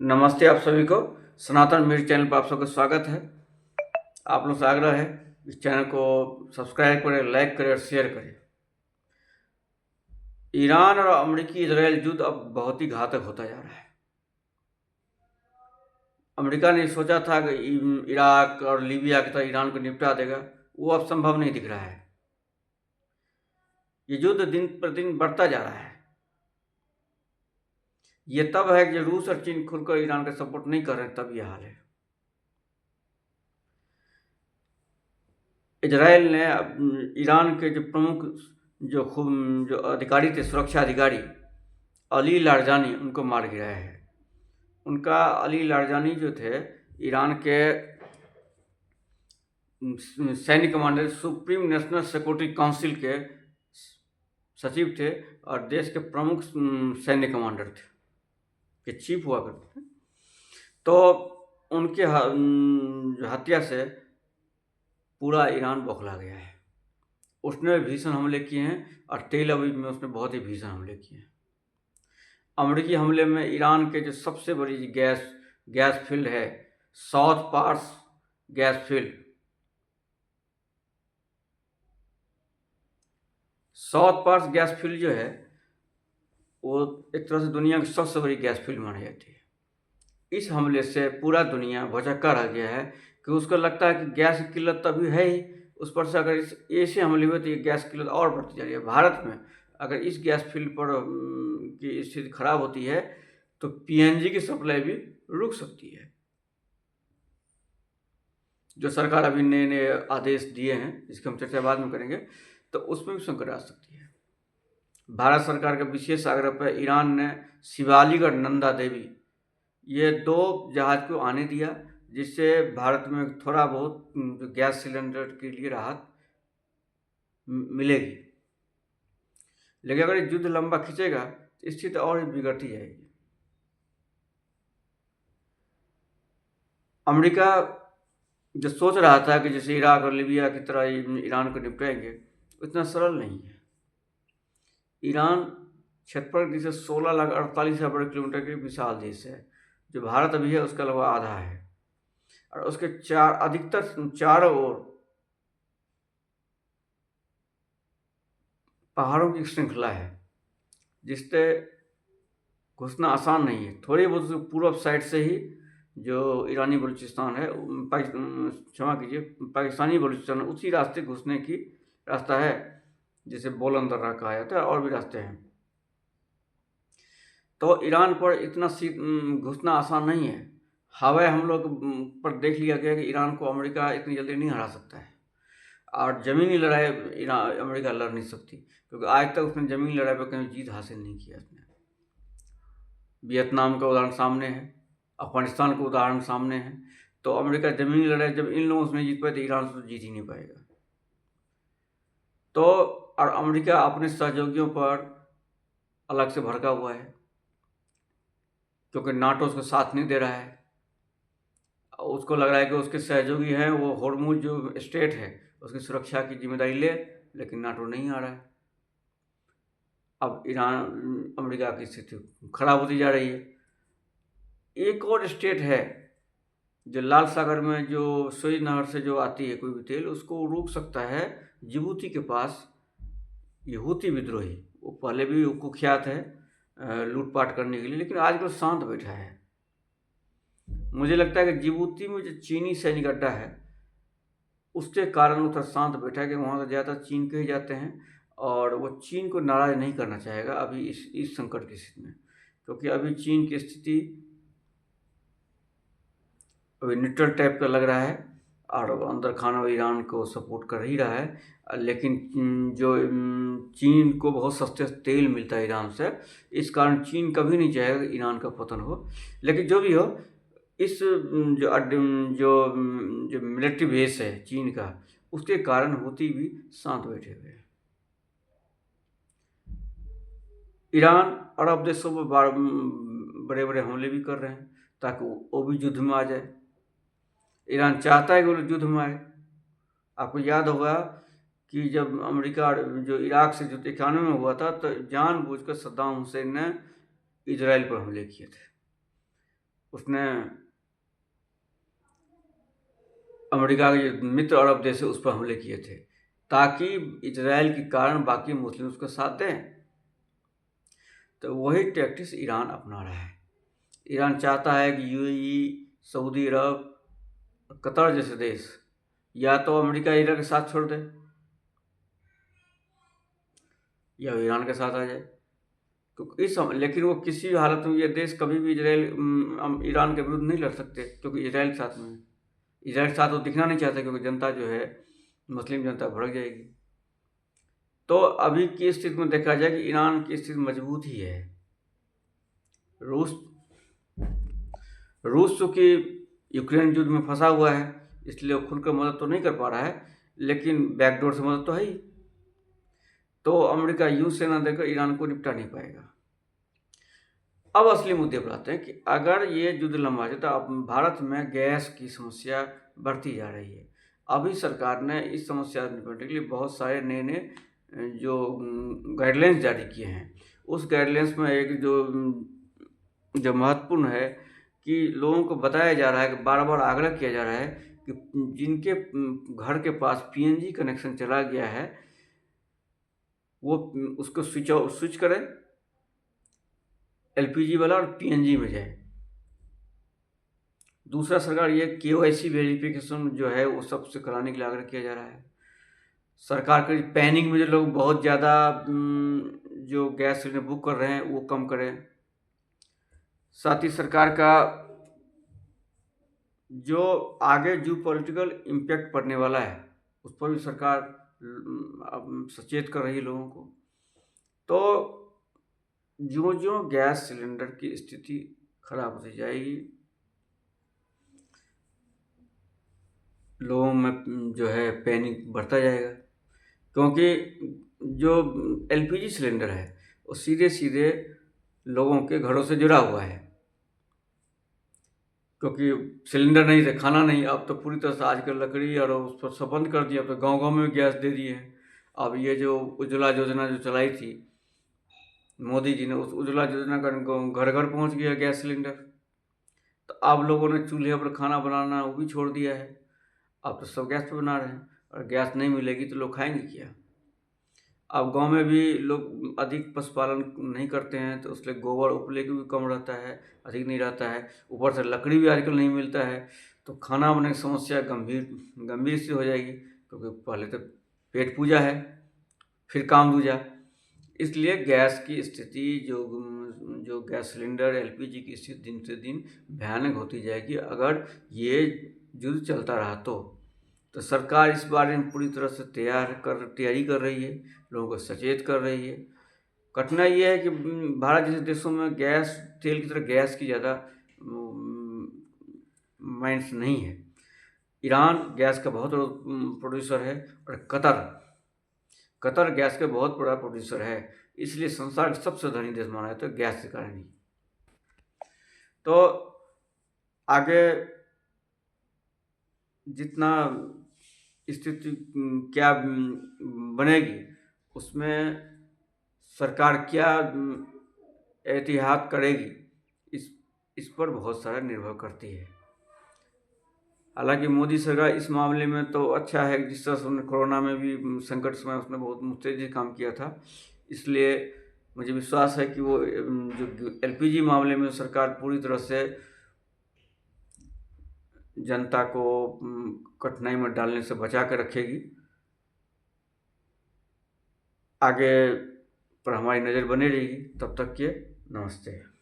नमस्ते आप सभी को। सनातन मेरे चैनल पर आप सबका स्वागत है। आप लोग से आग्रह है इस चैनल को सब्सक्राइब करें, लाइक करें और शेयर करें। ईरान और अमेरिकी इजराइल युद्ध अब बहुत ही घातक होता जा रहा है। अमेरिका ने सोचा था कि इराक और लीबिया की तरह ईरान को निपटा देगा, वो अब संभव नहीं दिख रहा है। ये युद्ध दिन प्रतिदिन बढ़ता जा रहा है। ये तब है कि रूस और चीन खुलकर ईरान का सपोर्ट नहीं कर रहे, तब ये हाल है। इजराइल ने ईरान के जो प्रमुख जो अधिकारी थे, सुरक्षा अधिकारी अली लारजानी, उनको मार गिराया है। उनका अली लारजानी जो थे ईरान के सैन्य commander, supreme national security council के सचिव थे और देश के प्रमुख सैन्य कमांडर थे, के चीफ हुआ करते थे। तो उनके हत्या से पूरा ईरान बौखला गया है। उसने भीषण हमले किए हैं और तेल अवीव में उसने बहुत ही भीषण हमले किए हैं। अमेरिकी हमले में ईरान के जो सबसे बड़ी गैस फील्ड है, साउथ पार्स गैस फील्ड, जो है वो एक तरह से दुनिया की सबसे बड़ी गैस फील्ड मानी जाती है। इस हमले से पूरा दुनिया भौचक्का रह गया है कि उसको लगता है कि गैस की किल्लत तो अभी है ही, उस पर से अगर इस ऐसे हमले हुए तो ये गैस की किल्लत और बढ़ती जा रही है। भारत में अगर इस गैस फील्ड पर की स्थिति खराब होती है तो पीएनजी की सप्लाई भी रुक सकती है। जो सरकार अभी नए नए आदेश दिए हैं, जिसकी हम चर्चा बाद में करेंगे, तो उसमें भी संकट आ सकती है। भारत सरकार के विशेष आग्रह पर ईरान ने शिवालिक और नंदा देवी, ये 2 जहाज को आने दिया, जिससे भारत में थोड़ा बहुत गैस सिलेंडर के लिए राहत मिलेगी। लेकिन अगर ये युद्ध लंबा खींचेगा तो स्थिति और ही बिगड़ती जाएगी। अमेरिका जो सोच रहा था कि जैसे इराक और लीबिया की तरह ईरान को निपटाएंगे, उतना सरल नहीं है। ईरान क्षेत्रफल से 16,48,000 की विशाल देश है। जो भारत अभी है उसका लगभग आधा है और उसके अधिकतर चारों ओर पहाड़ों की श्रृंखला है, जिससे घुसना आसान नहीं है। थोड़ी बहुत पूर्व साइड से ही जो ईरानी बलूचिस्तान है, क्षमा कीजिए, पाकिस्तानी बलूचिस्तान, उसी रास्ते घुसने की रास्ता है, जिसे बोलन दर्रा कहा जाता है, और भी रास्ते हैं। तो ईरान पर इतना घुसना आसान नहीं है। हवाई हमलों पर देख लिया गया कि ईरान को अमेरिका इतनी जल्दी नहीं हरा सकता है, और ज़मीनी लड़ाई ईरान अमेरिका लड़ नहीं सकती, क्योंकि आज तक उसने ज़मीनी लड़ाई पर कहीं जीत हासिल नहीं किया। उसने वियतनाम का उदाहरण सामने है, अफगानिस्तान का उदाहरण सामने है। तो अमेरिका ज़मीनी लड़ाई जब इन लोगों से नहीं जीत पाए तो ईरान से तो जीत ही नहीं पाएगा। तो और अमेरिका अपने सहयोगियों पर अलग से भड़का हुआ है, क्योंकि नाटो उसको साथ नहीं दे रहा है। उसको लग रहा है कि उसके सहयोगी हैं, वो होर्मुज जो स्टेट है उसकी सुरक्षा की जिम्मेदारी ले, लेकिन नाटो नहीं आ रहा है। अब ईरान अमेरिका की स्थिति खराब होती जा रही है। एक और स्टेट है जो लाल सागर में, जो सुएज नहर से जो आती है कोई भी तेल, उसको रोक सकता है जिबूती के पास ये हूती विद्रोही। वो पहले भी कुख्यात है लूटपाट करने के लिए, लेकिन आजकल शांत बैठा है। मुझे लगता है कि जिबूती में जो चीनी सैनिक अड्डा है उसके कारण वो थोड़ा शांत बैठा है, कि वहाँ से ज़्यादा चीन के ही जाते हैं, और वो चीन को नाराज़ नहीं करना चाहेगा अभी इस संकट की स्थिति में, क्योंकि अभी चीन की स्थिति अभी न्यूट्रल टाइप का लग रहा है, और अंदर खाना ईरान को सपोर्ट कर ही रहा है। लेकिन जो चीन को बहुत सस्ते तेल मिलता है ईरान से, इस कारण चीन कभी नहीं चाहेगा ईरान का पतन हो। लेकिन जो भी हो, इस जो मिलिट्री बेस है चीन का, उसके कारण हूती भी शांत बैठे हुए हैं। ईरान अरब देशों पर बड़े बड़े हमले भी कर रहे हैं ताकि वो भी युद्ध में आ जाए। ईरान चाहता है कि वो युद्ध में आए। आपको याद होगा कि जब अमेरिका जो इराक से जो 91 में हुआ था, तो जानबूझकर सद्दाम हुसैन ने इजराइल पर हमले किए थे। उसने अमेरिका के जो मित्र अरब देश है उस पर हमले किए थे, ताकि इजराइल के कारण बाकी मुस्लिम उसका साथ दें। तो वही टैक्टिक्स ईरान अपना रहा है। ईरान चाहता है कि यूएई, सऊदी अरब, कतर जैसे देश या तो अमेरिका ईरान के साथ छोड़ दे या ईरान के साथ आ जाए। तो लेकिन वो किसी भी हालत में ये देश कभी भी ईरान के विरुद्ध नहीं लड़ सकते, क्योंकि इजराइल के साथ में है। इजराइल के साथ वो दिखना नहीं चाहते, क्योंकि जनता जो है मुस्लिम जनता भड़क जाएगी। तो अभी की स्थिति में देखा जाए कि ईरान की स्थिति मजबूत ही है। रूस चूँकि यूक्रेन युद्ध में फंसा हुआ है, इसलिए वो खुलकर मदद तो नहीं कर पा रहा है, लेकिन बैकडोर से मदद तो है ही। तो अमेरिका यूं सेना देकर ईरान को निपटा नहीं पाएगा। अब असली मुद्दे पर आते हैं कि अगर ये युद्ध लंबा है तो अब भारत में गैस की समस्या बढ़ती जा रही है। अभी सरकार ने इस समस्या से निपटने के लिए बहुत सारे नए नए जो गाइडलाइंस जारी किए हैं। उस गाइडलाइंस में एक जो महत्वपूर्ण है कि लोगों को बताया जा रहा है, कि बार बार आग्रह किया जा रहा है कि जिनके घर के पास पीएनजी कनेक्शन चला गया है वो उसको स्विच करें एलपीजी वाला और पीएनजी में जाए। दूसरा, सरकार ये केवाईसी वेरिफिकेशन जो है वो सबसे कराने के लिए आग्रह किया जा रहा है। सरकार के पैनिक में जो लोग बहुत ज़्यादा जो गैस सिलेंडर बुक कर रहे हैं वो कम करें। साथ ही सरकार का जो आगे जो पॉलिटिकल इम्पैक्ट पड़ने वाला है उस पर भी सरकार सचेत कर रही है लोगों को। तो जो गैस सिलेंडर की स्थिति खराब होती जाएगी, लोगों में जो है पैनिक बढ़ता जाएगा, क्योंकि जो एलपीजी सिलेंडर है वो सीधे सीधे लोगों के घरों से जुड़ा हुआ है। क्योंकि सिलेंडर नहीं थे, खाना नहीं, अब तो पूरी तरह से आजकल लकड़ी और उस पर सब बंद कर दिया। अब तो गाँव गाँव में गैस दे दिए हैं। अब ये जो उज्ज्वला योजना जो चलाई थी मोदी जी ने, उस उज्ज्वला योजना का घर घर पहुंच गया गैस सिलेंडर। तो अब लोगों ने चूल्हे पर खाना बनाना वो भी छोड़ दिया है। अब तो सब गैस पे बना रहे हैं, और गैस नहीं मिलेगी तो लोग खाएंगे क्या। अब गांव में भी लोग अधिक पशुपालन नहीं करते हैं, तो उसके गोबर उपले भी कम रहता है, अधिक नहीं रहता है। ऊपर से लकड़ी भी आजकल नहीं मिलता है, तो खाना बनाने की समस्या गंभीर सी हो जाएगी। क्योंकि पहले तो पेट पूजा है, फिर काम दूजा। इसलिए गैस की स्थिति जो गैस सिलेंडर एलपीजी की स्थिति दिन से दिन भयानक होती जाएगी अगर ये युद्ध चलता रहा। तो सरकार इस बारे में पूरी तरह से तैयारी कर रही है, लोगों को सचेत कर रही है। कठिनाई ये है कि भारत जैसे देशों में तेल की तरह गैस की ज़्यादा माइंस नहीं है। ईरान गैस का बहुत बड़ा प्रोड्यूसर है, और कतर गैस का बहुत बड़ा प्रोड्यूसर है। इसलिए संसार का सबसे धनी देश माना जाता है गैस के कारण ही। तो आगे जितना स्थिति क्या बनेगी, उसमें सरकार क्या एहतियात करेगी, इस पर बहुत सारा निर्भर करती है। हालांकि मोदी सरकार इस मामले में तो अच्छा है, जिस तरह से उन्होंने कोरोना में भी संकट समय उसने बहुत मुस्तैदी काम किया था। इसलिए मुझे विश्वास है कि वो जो एलपीजी मामले में सरकार पूरी तरह से जनता को कठिनाई में डालने से बचा कर रखेगी। आगे पर हमारी नज़र बनी रहेगी। तब तक के नमस्ते।